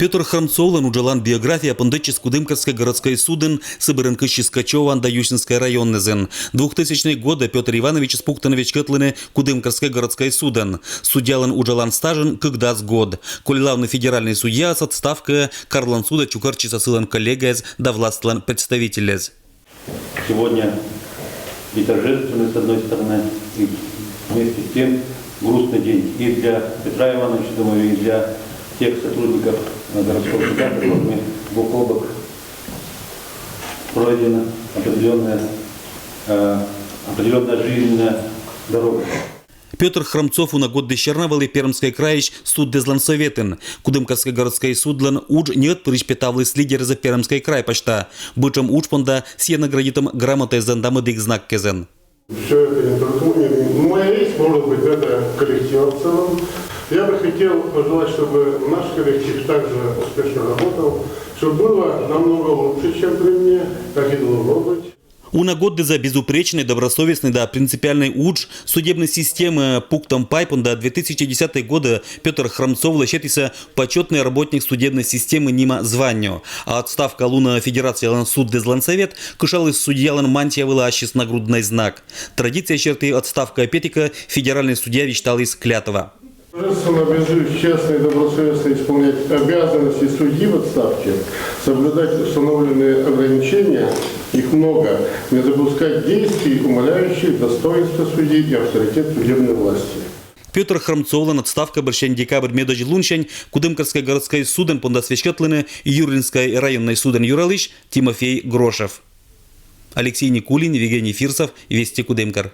Петр Храмцов уджалан биография пандычис Кудымкарской городской суден Сыбырынкы Чискачева Анда-Ющинской районнезен. 2000 года Петр Иванович Спуктанович Кытлыны Кудымкарской городской суден. Судьялан уджалан стажен кыгдас год. Коль федеральный судья с отставкой Карлан суда Чукарчиса сылан коллегез да властлан представителез. Сегодня и торжественный с одной стороны, и вместе с тем грустный день и для Петра Ивановича, думаю, и для тех сотрудников городского суда, которыми бок о бок пройдена определенная жизненная дорога. Петр Храмцов на год дещернавали Пермской краищ суд дезлансоветен. Кудымкарской городской судлан уж нет пришпетавлый лидер за Пермской край почта. Бычем учпонда с наградитом грамотой зандамы дик знак кезен. Все это не только моя речь, может быть, это коллектив в целом. Я бы хотел пожелать, чтобы наш коллектив также успешно работал, чтобы было намного лучше, чем при мне, как и должно быть. Уна год за безупречный, добросовестный, да принципиальный уч судебной системы пунктом пайпон до 2010 года Петр Храмцов лощетися почетный работник судебной системы нима званию, а отставка луна Федерации суд дезлансовет кышал судьялан мантия вылащис нагрудный знак. Традиция черты отставка опетика федеральный судья вичтал из клятва. Торжественно обязуюсь честно и добросовестно исполнять обязанности судьи в отставке, соблюдать установленные ограничения, их много, не допускать действий, умаляющих достоинство судьи и авторитет судебной власти. Петр Храмцов отставка борщен декабрь медоч лунчень Кудымкарской городской суден пондасвечкатлыны Юрлинской районной суден Юралыч Тимофей Грошев. Алексей Никулин, Евгений Фирсов, Вести Кудымкар.